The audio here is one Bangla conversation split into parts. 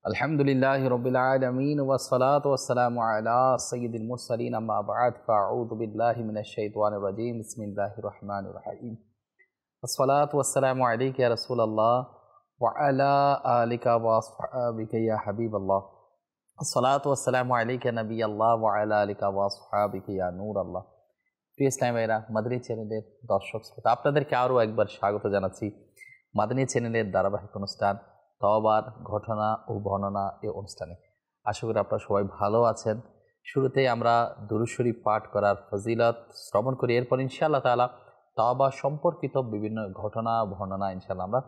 আলহামদুলিল্লাহি রাব্বিল আলামিন ওয়াস সালাতু ওয়াস সালামু আলা সাইয়্যিদিল মুরসালিন আম্মা বা'দ ফাআউযু বিল্লাহি মিনাশ শাইতানির রাজীম বিসমিল্লাহির রহমানির রহিম আসসালাতু ওয়াস সালামু আলাইকা ইয়া রাসূলুল্লাহ ওয়া আলা আলিকা ওয়া আসহাবিকা ইয়া হাবিবাল্লাহ আসসালাতু ওয়াস সালামু আলাইকা নবিয়াল্লাহ ওয়া আলা আলিকা ওয়া আসহাবিকা ইয়া নূরাল্লাহ। প্রিয় ইসলামী ভাইরা, মাদানী চ্যানেলের দর্শক শ্রোতা, আপনাদেরকে আরও একবার স্বাগত জানাচ্ছি মাদানী চ্যানেলের ধারাবাহিক অনুষ্ঠান তওবার ঘটনা ও বর্ণনা এই অনুষ্ঠানে। আশা করি আপনারা সবাই ভালো আছেন। শুরুতেই আমরা দুরূদ শরীফ পাঠ করার ফজিলত শ্রবণ করি, এরপর ইনশাআল্লাহ তাআলা তওবা সম্পর্কিত বিভিন্ন ঘটনা বর্ণনা ইনশাআল্লাহ আমরা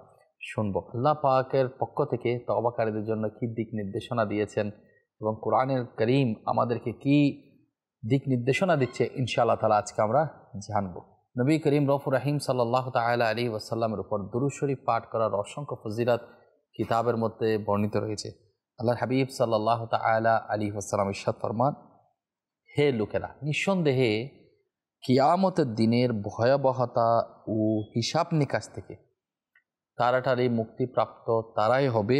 শুনবো। আল্লাহ পাকের পক্ষ থেকে তওবাকারীদের জন্য কী দিক নির্দেশনা দিয়েছেন এবং কোরআনুল কারীম আমাদেরকে কী দিক নির্দেশনা দিচ্ছে ইনশাআল্লাহ তাআলা আজকে আমরা জানবো। নবী করিম রউফুর রহিম সাল্লাল্লাহু তাআলা আলাইহি ওয়াসাল্লামের উপর দুরূদ শরীফ পাঠ করার অসংখ্য ফজিলত কিতাবের মধ্যে বর্ণিত রয়েছে। আল্লাহর হাবিব সাল্লাল্লাহু তাআলা আলাইহি ওয়াসাল্লাম ইরশাদ ফরমান, হে লোকেরা, নিঃসন্দেহে কিয়ামতের দিনের ভয়াবহতা ও হিসাব নিকাশ থেকে তাড়াতাড়ি মুক্তিপ্রাপ্ত তারাই হবে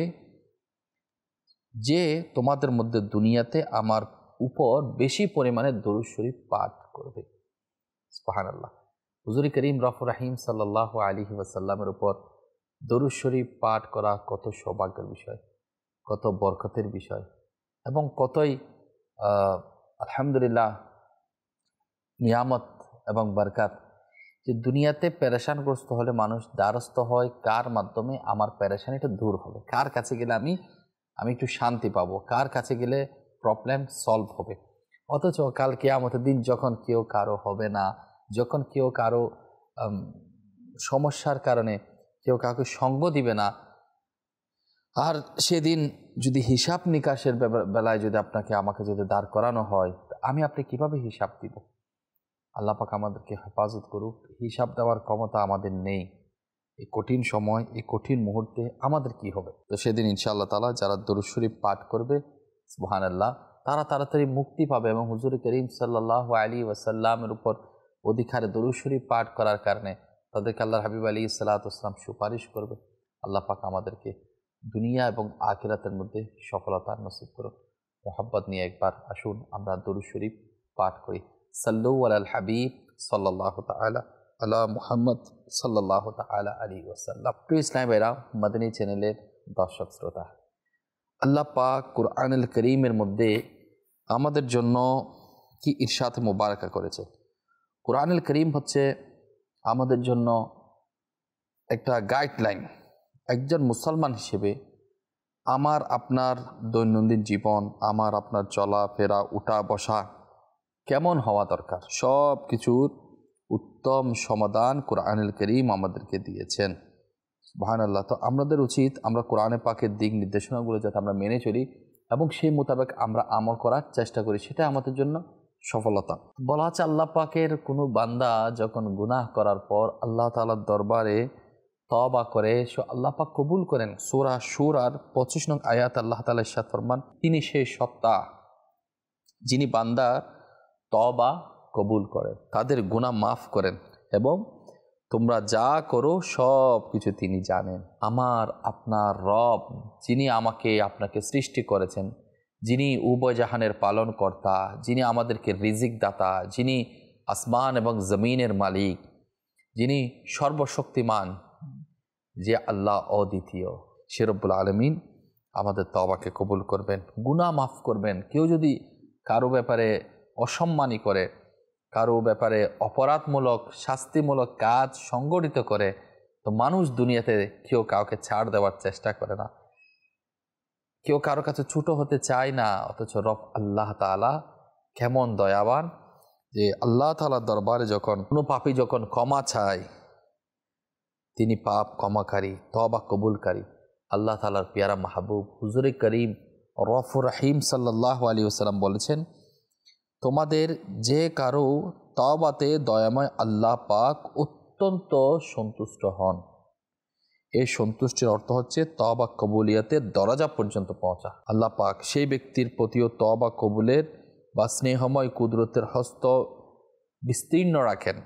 যে তোমাদের মধ্যে দুনিয়াতে আমার উপর বেশি পরিমাণে দরুদ শরীফ পাঠ করবে। সুবহানাল্লাহ। হুজুর করিম রউফুর রহিম সাল্লাল্লাহু আলাইহি ওয়াসাল্লামের উপর দরুদ শরীফ পাঠ করা কত সৌভাগ্যের বিষয়, কত বরকতের বিষয় এবং কতই আলহামদুলিল্লাহ নিয়ামত এবং বরকত। যে দুনিয়াতে পেরেশানগ্রস্ত হলে মানুষ দ্বারস্থ হয় কার মাধ্যমে? আমার পেরেশানিটা দূর হবে, কার কাছে গেলে আমি একটু শান্তি পাবো, কার কাছে গেলে প্রবলেম সলভ হবে। অথচ কাল কিয়ামতের দিন যখন কেউ কারো হবে না, যখন কেউ কারো সমস্যার কারণে কেউ কাউকে সঙ্গ দিবে না, আর সেদিন যদি হিসাব নিকাশের বেলায় যদি আমাকে যদি দাঁড় করানো হয়, আমি আপনি কিভাবে হিসাব দিব? আল্লাহ পাক আমাদেরকে হেফাজত করুক। হিসাব দেওয়ার ক্ষমতা আমাদের নেই। এই কঠিন সময়, এই কঠিন মুহূর্তে আমাদের কি হবে? তো সেদিন ইনশাআল্লাহ তাআলা যারা দরুদ শরীফ পাঠ করবে, সুবহানাল্লাহ, তারা তাড়াতাড়ি মুক্তি পাবে এবং হুজুর করিম সাল্লাল্লাহু আলাইহি ওয়াসাল্লামের উপর অধিকারে দরুদ শরীফ পাঠ করার কারণে তাদেরকে আল্লাহর হাবিব আলাইহিস সালাতু ওয়াস সালাম সুপারিশ করবে। আল্লাহ পাক আমাদেরকে দুনিয়া এবং আখিরাতের মধ্যে সফলতা নসিব করুন। মোহাব্বত নিয়ে একবার আসুন আমরা দরুদ শরীফ পাঠ করি। সাল্লু আলাল হাবিব সাল্লাল্লাহু তাআলা আলা মুহাম্মদ সাল্লাল্লাহু তাআলা আলাইহি ওয়াসাল্লাম। প্রিয় ইসলামী ভাইরা, মাদানী চ্যানেলের দর্শক শ্রোতা, আল্লাহ পাক কুরআনুল কারীমের মধ্যে আমাদের জন্য কি ইরশাদ মুবারাকা করেছে। কুরআনুল কারীম হচ্ছে আমাদের জন্য একটা গাইডলাইন। একজন মুসলমান হিসেবে আমার আপনার দৈনন্দিন জীবন, আমার আপনার চলাফেরা, উঠা বসা কেমন হওয়া দরকার, সব কিছুর উত্তম সমাধান কুরআনুল কারীম আমাদেরকে দিয়েছেন। সুবহানাল্লাহ। তো আমাদের উচিত আমরা কোরআনে পাকের দিক নির্দেশনাগুলো যাতে আমরা মেনে চলি এবং সেই মোতাবেক আমরা আমল করার চেষ্টা করি, সেটা আমাদের জন্য সফলতা। বলা হচ্ছে আল্লাহ পাকের কোনো বান্দা যখন গুনাহ করার পর আল্লাহ তাআলার দরবারে তওবা করে, আল্লাহ পাক কবুল করেন। সূরা শুরার 25 নং আয়াত আল্লাহ তাআলা ইরশাদ ফরমান, তিনি সেই সত্তা যিনি বান্দার তওবা কবুল করেন, তাদের গুনাহ মাফ করেন এবং তোমরা যা করো সব কিছু তিনি জানেন। আমার আপনার রব, যিনি আমাকে আপনাকে সৃষ্টি করেছেন, যিনি উভয় জাহানের পালন কর্তা, যিনি আমাদেরকে রিজিক দাতা, যিনি আসমান এবং জমিনের মালিক, যিনি সর্বশক্তিমান, যে আল্লাহ অদ্বিতীয়, সে রব্বুল আলামিন আমাদের তওবাকে কবুল করবেন, গুনাহ মাফ করবেন। কেউ যদি কারো ব্যাপারে অসম্মানী করে, কারো ব্যাপারে অপরাধমূলক শাস্তিমূলক কাজ সংগঠিত করে, তো মানুষ দুনিয়াতে কেউ কাউকে ছাড় দেওয়ার চেষ্টা করে না, কেউ কারো কাছে ছোট হতে চায় না। অথচ রব আল্লাহ তাআলা কেমন দয়াবান, যে আল্লাহ তাআলার দরবারে যখন কোনো পাপী যখন ক্ষমা চায়, তিনি পাপ ক্ষমাকারী, তওবা কবুলকারী। আল্লাহ তাআলার পেয়ারা মাহবুব হুজুর করিম রউফুর রহিম সাল্লাল্লাহু আলাইহি ওয়াসাল্লাম বলেছেন, তোমাদের যে কারো তওবাতে দয়াময় আল্লাহ পাক অত্যন্ত সন্তুষ্ট হন। এই সন্তুষ্টির অর্থ হচ্ছে তওবা কবুলিয়তের দরজা পর্যন্ত পৌঁছা। আল্লাহ পাক সেই ব্যক্তির প্রতিও তওবা কবুলের বা স্নেহময় কুদরতের হস্ত বিস্তীর্ণ রাখেন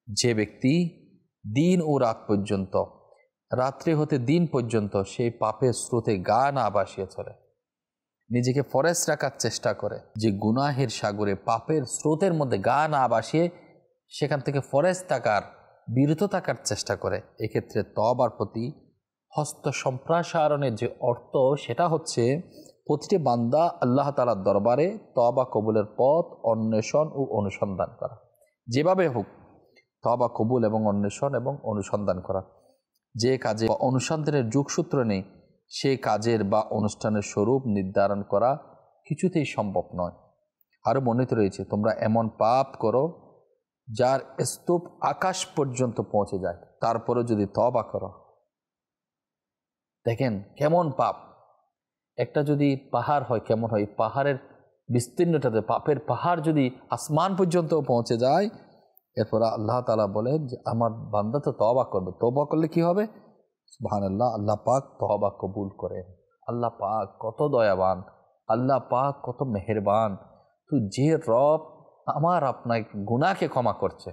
যে ব্যক্তি দিন ও রাত পর্যন্ত রাত্রি হতে দিন পর্যন্ত সেই পাপের স্রোতে গা না ভাসিয়ে চলে, নিজেকে ফরেস রাখার চেষ্টা করে, যে গুনাহের সাগরে পাপের স্রোতের মধ্যে গা না ভাসিয়ে সেখান থেকে ফরেস থাকার, বিরত থাকার চেষ্টা করে, এক্ষেত্রে তওবার প্রতি হস্ত সম্প্রসারণের যে অর্থ, সেটা হচ্ছে প্রতিটি বান্দা আল্লাহ তাআলার দরবারে তওবা কবুলের পথ অন্বেষণ ও অনুসন্ধান করা। যেভাবে হোক তওবা কবুল এবং অন্বেষণ এবং অনুসন্ধান করা। যে কাজে অনুসন্ধানের যোগসূত্র নেই, সেই কাজের বা অনুষ্ঠানের স্বরূপ নির্ধারণ করা কিছুতেই সম্ভব নয়। আরও বর্ণিত রয়েছে, তোমরা এমন পাপ করো যার স্তূপ আকাশ পর্যন্ত পৌঁছে যায়, তারপরেও যদি তওবা করো। দেখেন কেমন পাপ, একটা যদি পাহাড় হয় কেমন হয়, পাহাড়ের বিস্তীর্ণতাতে পাপের পাহাড় যদি আসমান পর্যন্ত পৌঁছে যায়, এরপর আল্লাহ তাআলা বলেন যে আমার বান্দা তো তওবা করবে। তওবা করলে কি হবে? সুবহানাল্লাহ, আল্লাহ পাক তওবা কবুল করেন। আল্লাহ পাক কত দয়াবান, আল্লাহ পাক কত মেহেরবান। তো যে রব আমার আপনার গুনাহকে ক্ষমা করছে,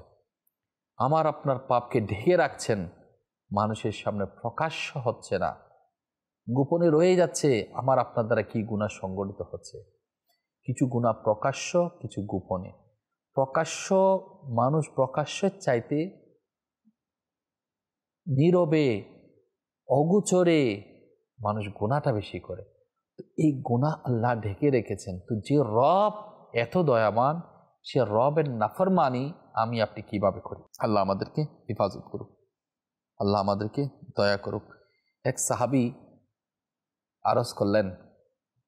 আমার আপনার পাপকে ঢেকে রাখছেন, মানুষের সামনে প্রকাশ্য হচ্ছে না, গোপনে রয়ে যাচ্ছে, আমার আপনার দ্বারা কি গুনাহ সংগঠিত হচ্ছে। কিছু গুনাহ প্রকাশ্য, কিছু গোপনে। প্রকাশ্য মানুষ প্রকাশ্যের চাইতে নীরবে অগোচরে মানুষ গুনাহটা বেশি করে। তো এই গুনাহ আল্লাহ ঢেকে রেখেছেন। তো যে রব এত দয়াবান, সে রবের নাফরমানি আমি আপনি কিভাবে করি? আল্লাহ আমাদেরকে হেফাজত করুক, আল্লাহ আমাদেরকে দয়া করুক। এক সাহাবী আরজ করলেন,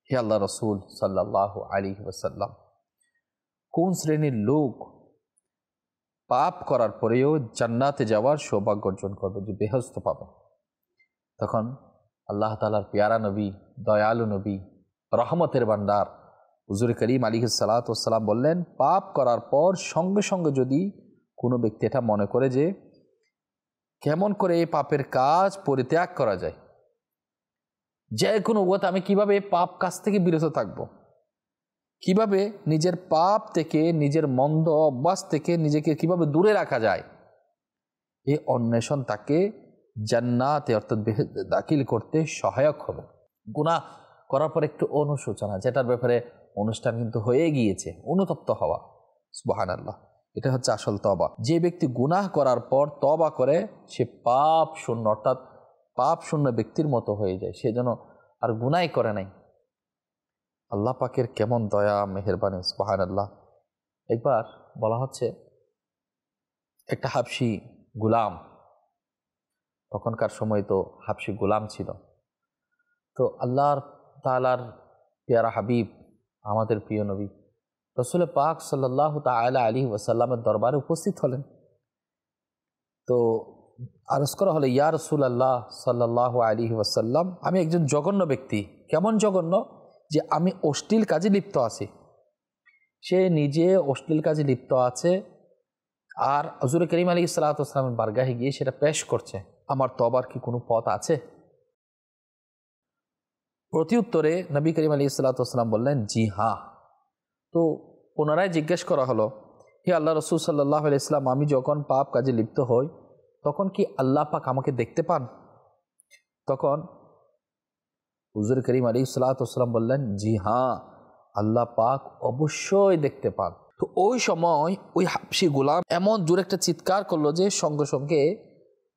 হে আল্লাহ রসুল সাল্লাল্লাহু আলাইহি ওয়াসাল্লাম, কোন শ্রেণীর লোক পাপ করার পরেও জান্নাতে যাওয়ার সৌভাগ্য অর্জন করবে, যে বেহেশত পাবে? তখন আল্লাহ তাআলার পেয়ারা নবী, দয়ালু নবী, রহমতের ভান্ডার হুজুর করিম আলাইহিস সালাতু ওয়াস সালাম বললেন, পাপ করার পর সঙ্গে সঙ্গে যদি কোনো ব্যক্তি এটা মনে করে যে কেমন করে এই পাপের কাজ পরিত্যাগ করা যায়, যে কোনো ওয়াত আমি কিভাবে পাপ কাজ থেকে বিরত থাকব, কিভাবে নিজের পাপ থেকে, নিজের মন্দ অভ্যাস থেকে নিজেকে কিভাবে দূরে রাখা যায়, এই অন্বেষণ তাকে জান্নাতে অর্থাৎ বেহেশতে দাখিল করতে সহায়ক হবে। গুনাহ করার পর একটু অনুশোচনা, যেটার ব্যাপারে অনুষ্ঠান কিন্তু হয়ে গিয়েছে, অনুতপ্ত হওয়া, সুবহানাল্লাহ, এটা হচ্ছে আসল তওবা। যে ব্যক্তি গুনাহ করার পর তওবা করে, সে পাপ শূন্য অর্থাৎ পাপ শূন্য ব্যক্তির মতো হয়ে যায়, সে যেন আর গুনাহই করে নাই। আল্লাহ পাকের কেমন দয়া মেহেরবানি, সুবহানাল্লাহ। একবার বলা হচ্ছে একটা হাবশি গোলাম, তখনকার সময় তো হাবশি গোলাম ছিল, তো আল্লাহর তাআলার পেয়ারা হাবিব, আমাদের প্রিয় নবী রাসূল পাক সাল্লাল্লাহু তাআলা আলাইহি ওয়াসাল্লামের দরবারে উপস্থিত হলেন। তো আরজ করা হলো, ইয়া রাসূলুল্লাহ সাল্লাল্লাহু আলাইহি ওয়াসাল্লাম, আমি একজন জঘন্য ব্যক্তি। কেমন জঘন্য? যে আমি অশ্লীল কাজে লিপ্ত আছি। সে নিজে অশ্লীল কাজে লিপ্ত আছে, আর হুজুর করিম আলাইহিস সালাতু ওয়াস সালামের বারগাহে গিয়ে সেটা পেশ করছে। আমার তওবার কি কোনো পথ আছে? প্রতি উত্তরে নবী করিম আলাইহিস সালাতু ওয়াস সালাম বললেন, জি হ্যাঁ। তো পুনরায় জিজ্ঞেস করা হলো, হে আল্লাহ রাসূল সাল্লাল্লাহু আলাইহি ওয়াসাল্লাম, আমি যখন পাপ কাজে লিপ্ত হই তখন কি আল্লাহ পাক আমাকে দেখতে পান? তখন হুজুর করিম আলাইহিস সালাতু ওয়াস সালাম বললেন, জি হ্যাঁ, আল্লাহ পাক অবশ্যই দেখতে পান। তো ওই সময় ওই হাবশি গোলাম এমন জোরে একটা চিৎকার করলো যে সঙ্গে সঙ্গে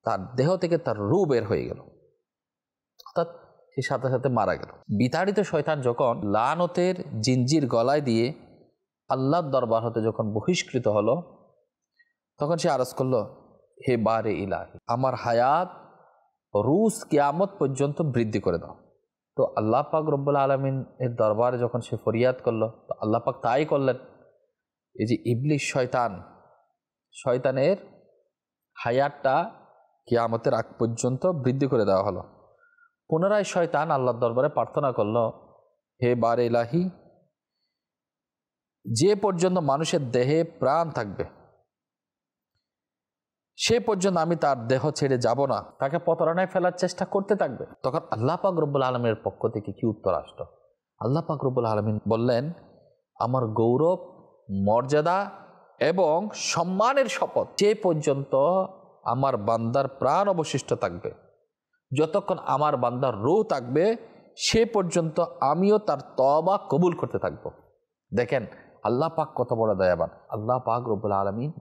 তার দেহ থেকে তার রূহ বের হয়ে গেল, অর্থাৎ সে সাথে সাথে মারা গেল। বিতাড়িত শয়তান যখন লানতের জিনজির গলায় দিয়ে আল্লাহর দরবার হতে যখন বহিষ্কৃত হলো, তখন সে আরজ করলো, হে বারে ইলাহি, আমার হায়াত রুস কিয়ামত পর্যন্ত বৃদ্ধি করে দাও। তো আল্লাহ পাক রব্বুল আলামিন এর দরবারে যখন সে ফরিয়াদ করলো, তো আল্লাহ পাক তাই করলেন। এই যে ইবলিস শয়তানের হায়াতটা কিয়ামতের আগ পর্যন্ত বৃদ্ধি করে দেওয়া হলো। পুনরায় শয়তান আল্লাহর দরবারে প্রার্থনা করলো, হে বারে ইলাহি, যে পর্যন্ত মানুষের দেহে প্রাণ থাকবে সে পর্যন্ত আমি তার দেহ ছেড়ে যাব না, তাকে প্রতারণায় ফেলার চেষ্টা করতে থাকবে। তখন আল্লাহ পাক রব্বুল আলামিনের পক্ষ থেকে কি উত্তর আসলো? আল্লাহ পাক রব্বুল আলামিন বললেন, আমার গৌরব, মর্যাদা এবং সম্মানের শপথ, যে পর্যন্ত আমার বান্দার প্রাণ অবশিষ্ট থাকবে যতক্ষণ আমার বান্দার রূহ থাকবে সে পর্যন্ত আমিও তার তওবা কবুল করতে থাকবো। দেখেন আল্লাহ পাক কত বড় দয়াবান। আল্লাহ পাক রব্বুল আলামিন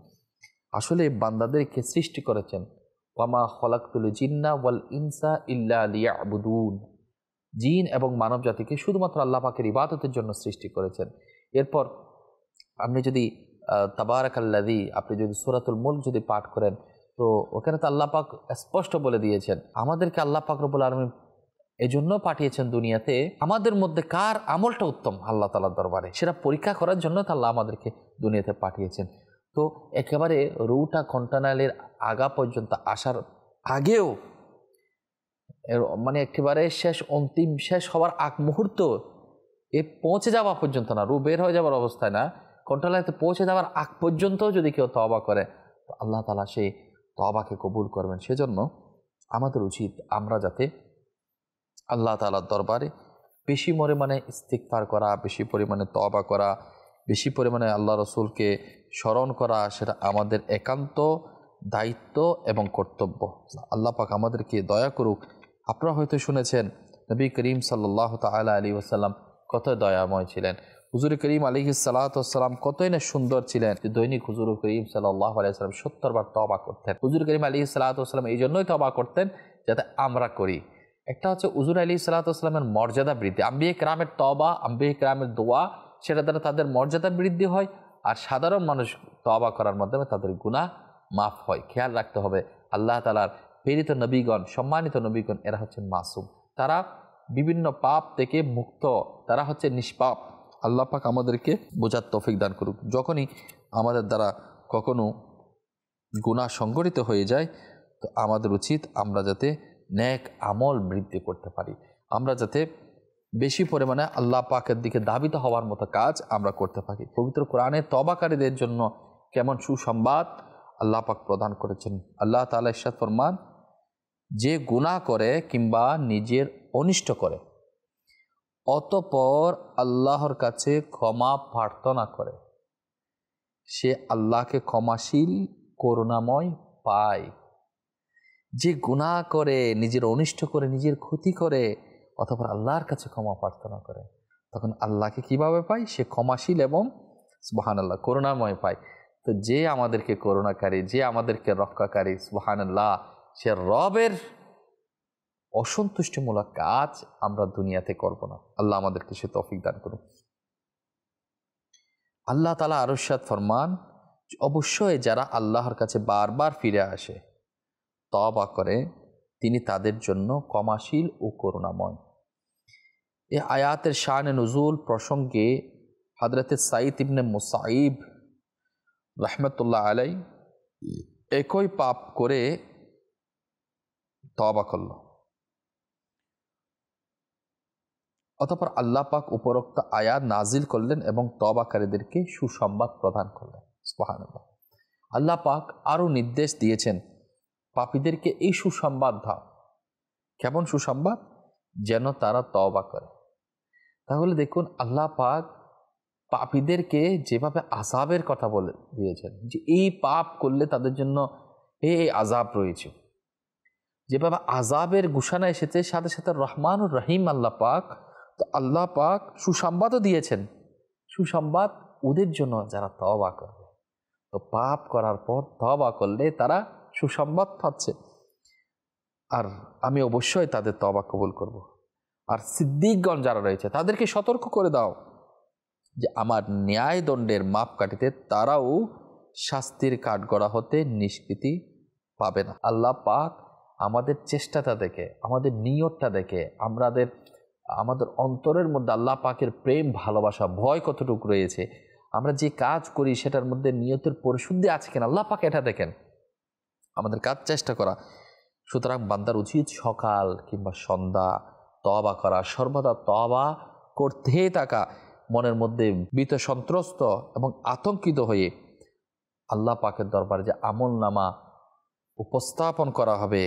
আসলে বান্দাদেরকে সৃষ্টি করেছেন, ওয়ামা খলাকতুল জিন্না ওয়াল ইনসা ইল্লা লিয়াবুদুন, জিন এবং মানব জাতিকে শুধুমাত্র আল্লাহ পাকের ইবাদতের জন্য সৃষ্টি করেছেন। এরপর আপনি যদি তাবারাকাল্লাযী, আপনি যদি সূরাতুল মুলক যদি পাঠ করেন, তো ওখানে তো আল্লাহ পাক স্পষ্ট বলে দিয়েছেন আমাদেরকে আল্লাহ পাক রব্বুল আলামিন এজন্য পাঠিয়েছেন দুনিয়াতে, আমাদের মধ্যে কার আমলটা উত্তম আল্লাহ তাআলার দরবারে সেটা পরীক্ষা করার জন্য তো আল্লাহ আমাদেরকে দুনিয়াতে পাঠিয়েছেন। তো একেবারে রুটা কন্টানালের আগা পর্যন্ত আসার আগেও, মানে একেবারে শেষ অন্তিম শেষ হওয়ার আগ মুহূর্ত এ পৌঁছে যাওয়া পর্যন্ত না, রু বের হয়ে যাওয়ার অবস্থায় না, কন্ট্রোলারে পৌঁছে যাওয়ার আগ পর্যন্ত যদি কেউ তওবা করে তো আল্লাহ তাআলা সেই তওবাকে কবুল করবেন। সেজন্য আমাদের উচিত আমরা যাতে আল্লাহ তাআলার দরবারে বেশি পরিমাণে ইস্তিগফার করা, বেশি পরিমাণে তওবা করা, বেশি পরিমাণে আল্লাহ রসুলকে স্মরণ করা, সেটা আমাদের একান্ত দায়িত্ব এবং কর্তব্য। আল্লাহ পাক আমাদেরকে দয়া করুক। আপনারা হয়তো শুনেছেন নবী করিম সাল্লাল্লাহু তাআলা আলাইহি ওয়াসাল্লাম কত দয়াময় ছিলেন। হুজুর করিম আলাইহিস সালাতু ওয়াস সালাম কতই না সুন্দর ছিলেন যে দৈনিক হুজুর করিম সাল্লাল্লাহু আলাইহি ওয়াসাল্লাম 70 বার তওবা করতেন। হুজুর করিম আলাইহিস সালাতু ওয়াস সালাম এই জন্যই তওবা করতেন যাতে আমরা করি। একটা হচ্ছে হুজুর আলাইহিস সালাতু ওয়াস সালামের মর্যাদা বৃদ্ধি, আম্বিয়া কেরামের তওবা, আম্বিয়া কেরামের দোয়া, সেটা দ্বারা তাদের মর্যাদা বৃদ্ধি হয়, আর সাধারণ মানুষ তওবা করার মাধ্যমে তাদের গুনাহ মাফ হয়। খেয়াল রাখতে হবে আল্লাহ তাআলার প্রেরিত নবীগণ, সম্মানিত নবীগণ, এরা হচ্ছেন মাসুম, তারা বিভিন্ন পাপ থেকে মুক্ত, তারা হচ্ছে নিষ্পাপ। আল্লাহ পাক আমাদেরকে বোঝার তৌফিক দান করুক। যখনই আমাদের দ্বারা কখনো গুনাহ সংগঠিত হয়ে যায় তো আমাদের উচিত আমরা যাতে নেক আমল বৃদ্ধি করতে পারি, আমরা যাতে বেশি পরিমাণে আল্লাহ পাকের দিকে ধাবিত হওয়ার মতো কাজ আমরা করতে পারি। পবিত্র কোরআনে তওবাকারীদের জন্য কেমন সুসংবাদ আল্লাহ পাক প্রদান করেছেন। আল্লাহ তাআলা ইরশাদ ফরমান, যে গুনাহ করে কিংবা নিজের অনিষ্ট করে অতঃপর আল্লাহর কাছে ক্ষমা প্রার্থনা করে সে আল্লাহকে ক্ষমাশীল করুণাময় পায়। যে গুনাহ করে, নিজের অনিষ্ট করে, নিজের ক্ষতি করে, অতঃপর আল্লাহর কাছে ক্ষমা প্রার্থনা করে, তখন আল্লাহকে কিভাবে পায়? সে ক্ষমাশীল এবং সুবহানাল্লাহ করুণাময় পায়। তো যে আমাদেরকে করুণাকারী, যে আমাদেরকে রক্ষাকারী, সুবহানাল্লাহ, সে রবের অসন্তুষ্টিমূলক কাজ আমরা দুনিয়াতে করব না। আল্লাহ আমাদেরকে সে তৌফিক দান করুন। আল্লাহ তাআলা আরো ইরশাদ ফরমান, অবশ্যই যারা আল্লাহর কাছে বারবার ফিরে আসে, তওবা করে, তিনি তাদের জন্য ক্ষমাশীল ও করুণাময়। এই আয়াতের শান নুজুল প্রসঙ্গে হযরতে সাঈদ ইবনে মুসাইব রাহমাতুল্লাহ আলাইহি একই পাপ করে তওবা করল, অতঃপর আল্লাহ পাক উপরোক্ত আয়াত নাজিল করলেন এবং তওবাকারীদেরকে সুসংবাদ প্রদান করলেন। সুবহানাল্লাহ। আল্লাহ পাক আরো নির্দেশ দিয়েছেন পাপীদেরকে এই সুসংবাদ দাও। কেমন সুসংবাদ? যেন তারা তওবা করে। তাহলে দেখুন আল্লাহ পাক পাপীদেরকে যেভাবে আযাবের কথা বলে দিয়েছেন, যে এই পাপ করলে তাদের জন্য এই আযাব রয়েছে, যেভাবে আযাবের ঘোষণা এসেছে, সাথে সাথে রহমানুর রহিম আল্লাহ পাক, তো আল্লাহ পাক সুসংবাদও দিয়েছেন। সুসংবাদ ওদের জন্য যারা তওবা করবে, তো পাপ করার পর তওবা করলে তারা সুসংবাদ পাচ্ছে, আর আমি অবশ্যই তাদের তওবা কবুল করব। আর সিদ্দিকগণ যারা রয়েছে তাদেরকে সতর্ক করে দাও যে আমার ন্যায় দণ্ডের মাপ কাটিতে তারাও শাস্তির কাঠগড়া হতে নিষ্কৃতি পাবে না। আল্লাহ পাক আমাদের চেষ্টাটা দেখে, আমাদের নিয়তটা দেখে, আমাদের অন্তরের মধ্যে আল্লাহ পাকের প্রেম, ভালোবাসা, ভয় কতটুকু রয়েছে, আমরা যে কাজ করি সেটার মধ্যে নিয়তের পরিশুদ্ধি আছে কিনা, আল্লাহ পাক এটা দেখেন। আমাদের কাজ চেষ্টা করা। সুতরাং বান্দার উচিত সকাল কিংবা সন্ধ্যা তওবা করা, সর্বদা তওবা করতে থাকা, মনের মধ্যে ভীত সন্ত্রস্ত এবং আতঙ্কিত হয়ে আল্লাহ পাকের দরবারে যে আমলনামা উপস্থাপন করা হবে,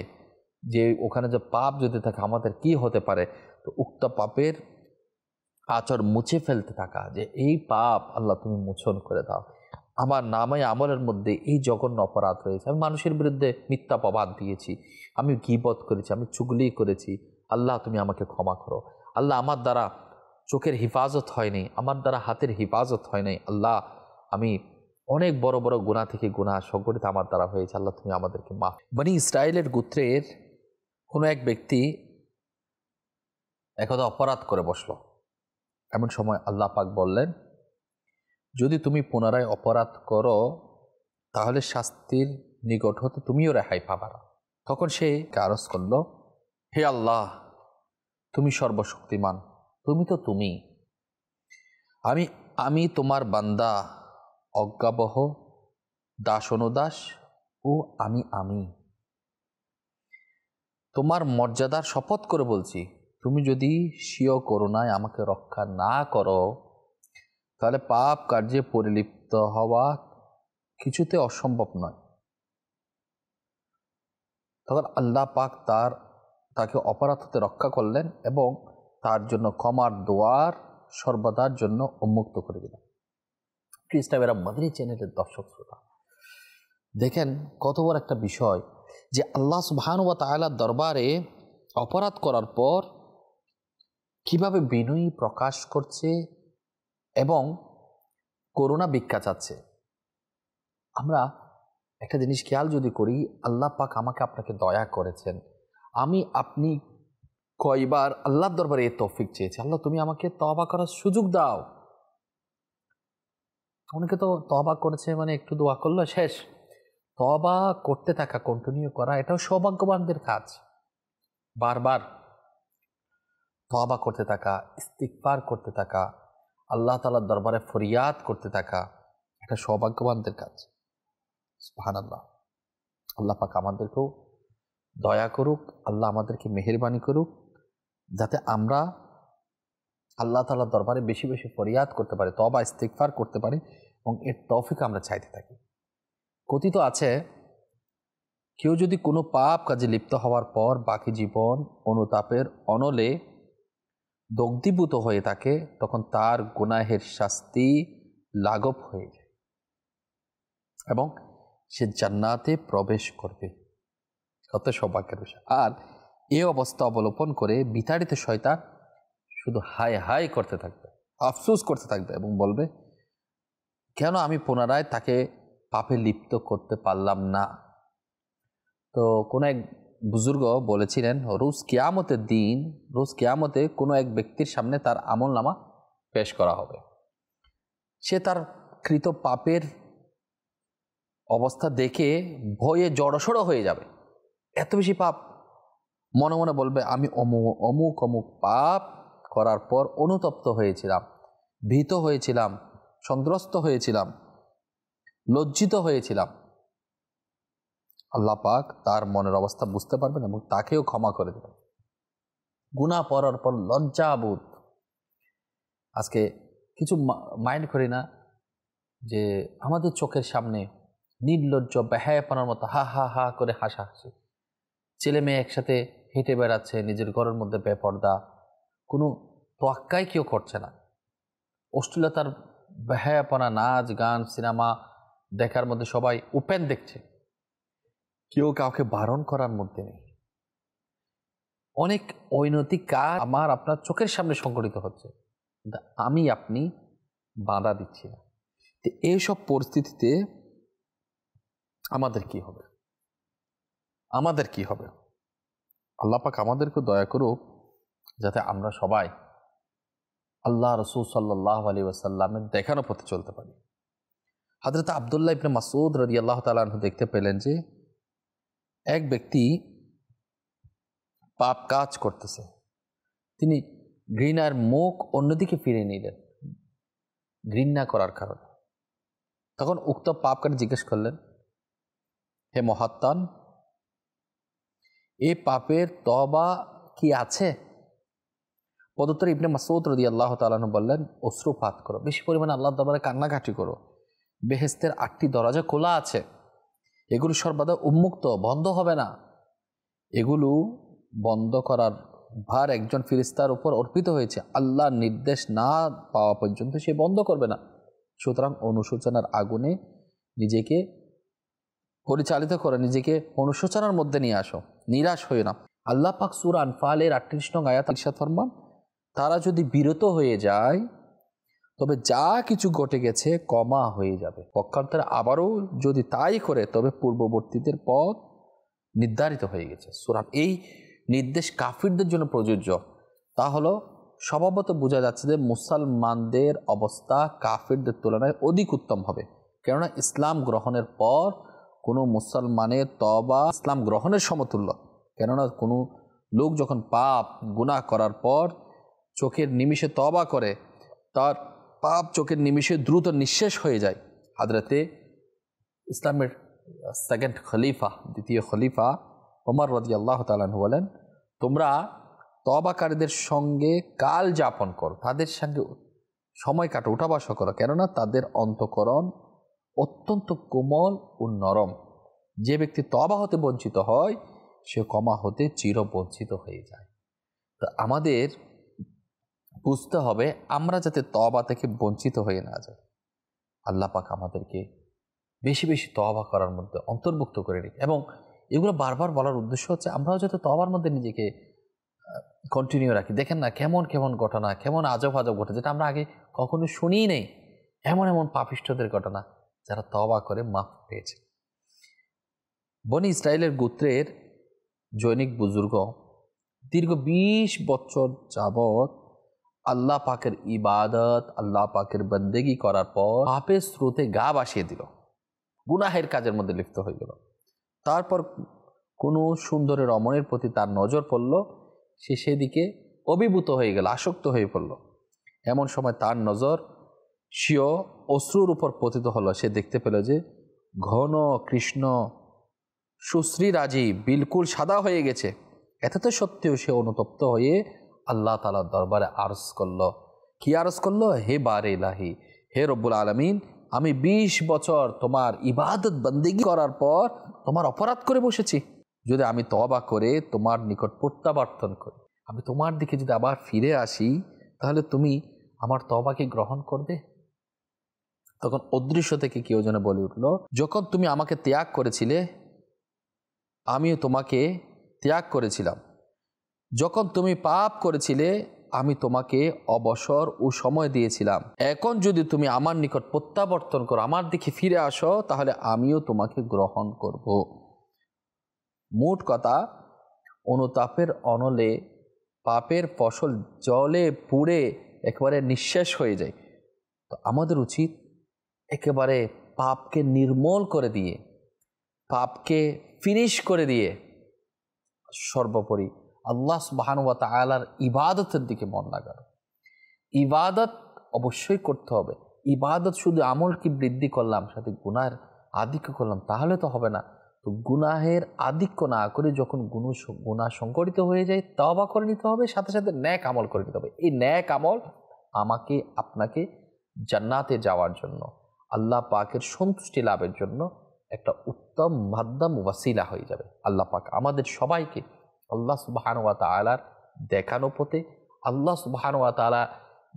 যে ওখানে যে পাপ যদি থাকে আমাদের কি হতে পারে, তো উক্ত পাপের আচর মুছে ফেলতে থাকা, যে এই পাপ আল্লাহ তুমি মোচন করে দাও, আমার নামে আমলের মধ্যে এই জঘন্য অপরাধ রয়েছে, আমি মানুষের বিরুদ্ধে মিথ্যা প্রবাদ দিয়েছি, আমি গীবত করেছি, আমি চুগলি করেছি, আল্লাহ তুমি আমাকে ক্ষমা করো। আল্লাহ আমার দ্বারা চোখের হিফাজত হয়নি, আমার দ্বারা হাতের হিফাজত হয় নাই, আল্লাহ আমি অনেক বড় বড় গুনাহ থেকে গুনাহ সংগঠিত আমার দ্বারা হয়েছে, আল্লাহ তুমি আমাদেরকে মাফ। বনি ইসরায়েলের গোত্রের কোনো এক ব্যক্তি একদা অপরাধ করে বসল। এমন সময় আল্লাহ পাক বললেন, যদি তুমি পুনরায় অপরাধ করো তাহলে শাস্তির নিকট হতে তুমিও রেহাই পাবা না। তখন সে আরজ করল, হে আল্লাহ, তুমি সর্বশক্তিমান, তুমি তো তুমি, আমি তোমার বান্দা, অজ্ঞাবহ, দাস অনুদাস ও আমি তোমার মর্যাদার শপথ করে বলছি, তুমি যদি স্বীয় করুণায় আমাকে রক্ষা না করো তাহলে পাপ কার্যে পরিলিপ্ত হওয়া কিছুতে অসম্ভব নয়। তখন আল্লাহ পাক তাকে অপরাধ হতে রক্ষা করলেন এবং তার জন্য ক্ষমার দোয়ার সর্বদার জন্য উন্মুক্ত করে দিলেন। খ্রিস্টাবেরা মাদানী চ্যানেলের দর্শক শ্রোতা, দেখেন কত বড় একটা বিষয় যে আল্লাহ সুবহানাহু ওয়া তাআলার দরবারে অপরাধ করার পর কিভাবে বিনয়ী প্রকাশ করছে এবং করুণা ভিক্ষা চাচ্ছে। আমরা একটা জিনিস খেয়াল যদি করি, আল্লাহ পাক আমাকে আপনাকে দয়া করেছেন, আপনি কয়বার আল্লাহর দরবারে এই তৌফিক চেয়েছি, আল্লাহ তুমি আমাকে তওবা করার সুযোগ দাও। অনেকে তো তওবা করেছে মানে একটু দোয়া করলো শেষ। তওবা করতে থাকা, কন্টিনিউ করা, এটাও সৌভাগ্যবানদের কাজ। বারবার তওবা করতে থাকা, ইস্তিগফার করতে থাকা, আল্লাহ তাআলার দরবারে ফরিয়াদ করতে থাকা, এটা সৌভাগ্যবানদের কাজ। সুবহানাল্লাহ। আল্লাহ পাক আমাদেরকেও দয়া করুক, আল্লাহ আমাদেরকে মেহেরবানি করুক, যাতে আমরা আল্লাহ তাআলার দরবারে বেশি বেশি ফরিয়াদ করতে পারি, তওবা ইস্তিগফার করতে পারি এবং এর তৌফিক আমরা চাইতে থাকি। কথিত আছে, কেউ যদি কোনো পাপ কাজে লিপ্ত হওয়ার পর বাকি জীবন অনুতাপের অনলে দগ্ধীভূত হয়ে থাকে, তখন তার গুনাহের শাস্তি লাঘব হয়ে যায় এবং সে জান্নাতে প্রবেশ করবে। কত সৌভাগ্যের বিষয়। আর এই অবস্থা অবলম্বন করে বিতাড়িত শয়তান শুধু হায় হায় করতে থাকবে, আফসোস করতে থাকবে এবং বলবে, কেন আমি পুনরায় তাকে পাপে লিপ্ত করতে পারলাম না। তো কোন এক বুজুর্গ বলেছিলেন, রোজ কিয়ামতে কোনো এক ব্যক্তির সামনে তার আমলনামা পেশ করা হবে। সে তার কৃত পাপের অবস্থা দেখে ভয়ে জড়সড় হয়ে যাবে, এত বেশি পাপ। মনে মনে বলবে, আমি অমুক অমুক পাপ করার পর অনুতপ্ত হয়েছিলাম, ভীত হয়েছিলাম, সন্ত্রস্ত হয়েছিলাম, লজ্জিত হয়েছিলাম। আল্লাহ পাক তার মনের অবস্থা বুঝতে পারবেন এবং তাকেও ক্ষমা করে দেবেন। গুনাহ করার পর লজ্জাবোধ, আজকে কিছু মাইন্ড করি না যে আমাদের চোখের সামনে নির্লজ্জ বেহায়াপনার মতো হা হা হা করে হাসাহাসি, ছেলে মেয়ে একসাথে হেঁটে বেড়াচ্ছে নিজের ঘরের মধ্যে বেপর্দা, কোনো তোয়াক্কাই কেউ করছে না। অশ্লীলতার বেহায়াপনা, নাচ গান সিনেমা দেখার মধ্যে সবাই ওপেন দেখছে, কেউ কাউকে বারণ করার মধ্যে নেই। অনেক অনৈতিক কাজ আমার আপনার চোখের সামনে সংঘটিত হচ্ছে, কিন্তু আপনি বাধা দিচ্ছি না। তো এইসব পরিস্থিতিতে আমাদের কি হবে? আল্লাহ পাক আমাদেরকে দয়া করুক, যাতে আমরা সবাই আল্লাহ রাসূল সাল্লাল্লাহু আলাইহি ওয়াসাল্লামের দেখানো পথে চলতে পারি। হযরত আব্দুল্লাহ ইবনে মাসউদ রাদিয়াল্লাহু তাআলা আনহু দেখতে পেলেন যে এক ব্যক্তি পাপ কাজ করতেছে, তিনি ঘৃণার মুখ অন্যদিকে ফিরিয়ে নিলেন ঘৃণা করার কারণে। তখন উক্ত পাপকারী জিজ্ঞেস করলেন, হে মহাত্মান, এই পাপের তওবা কি আছে? পদুত্তরে ইবনে মাসউদ রাদিয়াল্লাহু তাআলা আনহু বললেন, অশ্রুপাত করো, বেশি পরিমাণে আল্লাহর দরবারে কান্নাকাটি করো। বেহেশতের 8টি দরজা খোলা আছে, এগুলো সর্বদা উন্মুক্ত, বন্ধ হবে না। এগুলো বন্ধ করার ভার একজন ফেরেশতার উপর অর্পিত হয়েছে, আল্লাহর নির্দেশ না পাওয়া পর্যন্ত সে বন্ধ করবে না। সুতরাং অনুশোচনার আগুনে নিজেকে পরিচালিত করে, নিজেকে অনুশোচনার মধ্যে নিয়ে আসো, নিরাশ হয়ে না। আল্লাহ পাক সূরা আনফালের 38 নং আয়াত ইরশাদ ফরমান, তারা যদি বিরত হয়ে যায় তবে যা কিছু ঘটে গেছে কমা হয়ে যাবে, পক্ষান্তরে আবারও যদি তাই করে তবে পূর্ববর্তীদের পথ নির্ধারিত হয়ে গেছে। সূরা এই নির্দেশ কাফিরদের জন্য প্রযোজ্য। তা হলো স্বভাবত বোঝা যাচ্ছে যে মুসলমানদের অবস্থা কাফিরদের তুলনায় অধিক উত্তম হবে, কেননা ইসলাম গ্রহণের পর কোনো মুসলমানের তওবা ইসলাম গ্রহণের সমতুল্য। কেননা কোনো লোক যখন পাপ গুনাহ করার পর চোখের নিমিষে তওবা করে, তার পাপ চোখের নিমিষে দ্রুত নিঃশেষ হয়ে যায়। হযরতে ইসলামের সেকেন্ড খলিফা, দ্বিতীয় খলিফা ওমর রাদিয়াল্লাহু তাআলা আনহু বলেন, তোমরা তওবাকারীদের সঙ্গে কাল যাপন করো, তাদের সঙ্গে সময় কাটো, উঠা বসা করো, কেননা তাদের অন্তঃকরণ অত্যন্ত কোমল ও নরম। যে ব্যক্তি তওবা হতে বঞ্চিত হয় সে ক্ষমা হতে চিরবঞ্চিত হয়ে যায়। তো আমাদের বুঝতে হবে আমরা যাতে তওবা থেকে বঞ্চিত হয়ে না যাই। আল্লাহ পাক আমাদেরকে বেশি বেশি তওবা করার মধ্যে অন্তর্ভুক্ত করে নিই, এবং এগুলো বারবার বলার উদ্দেশ্য হচ্ছে আমরাও যাতে তওবার মধ্যে নিজেকে কন্টিনিউ রাখি। দেখেন না কেমন কেমন ঘটনা, কেমন আজব আজব ঘটনা যেটা আমরা আগে কখনো শুনিই নেই, এমন এমন পাপিষ্ঠদের ঘটনা যারা তওবা করে মাফ পেয়েছে। বনি ইসরায়েলের গোত্রের জৈনিক বুজুর্গ দীর্ঘ 20 বছর যাবৎ আল্লাহ পাকের ইবাদত, আল্লাহ পাকের বন্দেগি করার পর পাপের স্রোতে গা ভাসিয়ে দিল, গুনাহের কাজের মধ্যে লিপ্ত হয়ে গেল। তারপর কোনো সুন্দরী রমণীর প্রতি তার নজর পড়ল, সে সেদিকে অভিভূত হয়ে গেল, আসক্ত হয়ে পড়ল। এমন সময় তার নজর স্বীয় অশ্রুর উপর পতিত হলো। সে দেখতে পেল যে ঘন কৃষ্ণ সুশ্রী রাজি বিলকুল সাদা হয়ে গেছে। এতটা সত্ত্বেও সে অনুতপ্ত হয়ে আল্লাহ তাআলার দরবারে আরজ করল। কি আরজ করল? হে বারে ইলাহি, হে রব্বুল আলামিন, আমি 20 বছর তোমার ইবাদত বন্দেগি করার পর তোমার অপরাধ করে বসেছি। যদি আমি তওবা করে তোমার নিকট প্রত্যাবর্তন করি, আমি তোমার দিকে যদি আবার ফিরে আসি, তাহলে তুমি আমার তওবাকে গ্রহণ করবে? তখন অদৃশ্য থেকে কেউ যেন বলে উঠল, যখন তুমি আমাকে ত্যাগ করেছিলে আমিও তোমাকে ত্যাগ করেছিলাম, যখন তুমি পাপ করেছিলে আমি তোমাকে অবসর ও সময় দিয়েছিলাম। এখন যদি তুমি আমার নিকট প্রত্যাবর্তন করো, আমার দিকে ফিরে আসো, তাহলে আমিও তোমাকে গ্রহণ করব। মোট কথা, অনুতাপের অনলে পাপের ফসল জলে পুড়ে একেবারে নিঃশেষ হয়ে যায়। তো আমাদের উচিত একেবারে পাপকে নির্মূল করে দিয়ে, পাপকে ফিনিশ করে দিয়ে সর্বোপরি আল্লাহ সুবহানাহু ওয়া তাআলার ইবাদতের দিকে মন লাগানো। ইবাদত অবশ্যই করতে হবে। ইবাদত শুধু আমল কি বৃদ্ধি করলাম, সাথে গুনাহের আধিক্য করলাম, তাহলে তো হবে না। তো গুনাহের আধিক্য না করে যখন গুনাহ সংগঠিত হয়ে যায় তওবা করে নিতে হবে, সাথে সাথে নেক আমল করে নিতে হবে। এই নেক আমল আমাকে আপনাকে জান্নাতে যাওয়ার জন্য, আল্লাহ পাকের সন্তুষ্টি লাভের জন্য একটা উত্তম মাধ্যম ওয়াসিলা হয়ে যাবে। আল্লাহ পাক আমাদের সবাইকে আল্লাহ সুবহানাহু ওয়া তাআলার দেখানো পথে, আল্লাহ সুবহানাহু ওয়া তাআলা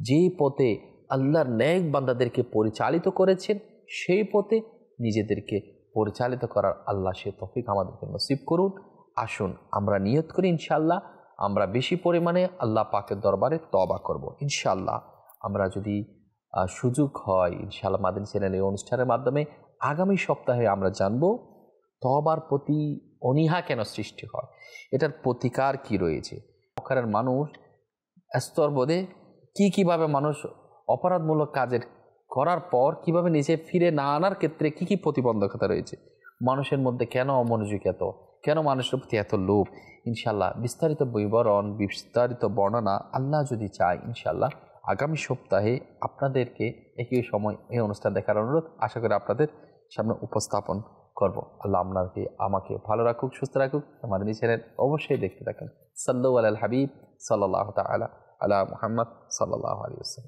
যে পথে আল্লাহর নেক বান্দাদেরকে পরিচালিত করেছেন সেই পথে নিজেদেরকে পরিচালিত করার আল্লাহ সে তৌফিক আমাদেরকে নসিব করুন। আসুন আমরা নিয়ত করি ইনশাআল্লাহ আমরা বেশি পরিমাণে আল্লাহ পাকের দরবারে তওবা করব। ইনশাআল্লাহ আমরা যদি সুযোগ হয় ইনশাআল্লাহ মাদানী চ্যানেল এই অনুষ্ঠানের মাধ্যমে আগামী সপ্তাহে আমরা জানব তওবার প্রতি অনীহা কেন সৃষ্টি হয়, এটার প্রতিকার কি রয়েছে, প্রকারের মানুষ স্তরবোধে কিভাবে মানুষ অপরাধমূলক কাজের করার পর কিভাবে নিজে ফিরে না আনার ক্ষেত্রে কি প্রতিবন্ধকতা রয়েছে, মানুষের মধ্যে কেন অমনোযোগ এত, কেন মানুষের প্রতি এত লোভ। ইনশাআল্লাহ বিস্তারিত বিবরণ, বিস্তারিত বর্ণনা আল্লাহ যদি চায় ইনশাআল্লাহ আগামী সপ্তাহে আপনাদেরকে একই সময় এই অনুষ্ঠান দেখার অনুরোধ আশা করি আপনাদের সামনে উপস্থাপন করব। আল্লাহ আপনাকে আমাকে ভালো রাখুক, সুস্থ রাখুক। আমাদের চ্যানেল অবশ্যই দেখতে থাকুন। সাল্লাল্লাহু আলাল হাবিব সাল্লাল্লাহু তাআলা আলা মুহাম্মদ সাল্লাল্লাহু আলাইহি ওয়াসাল্লাম।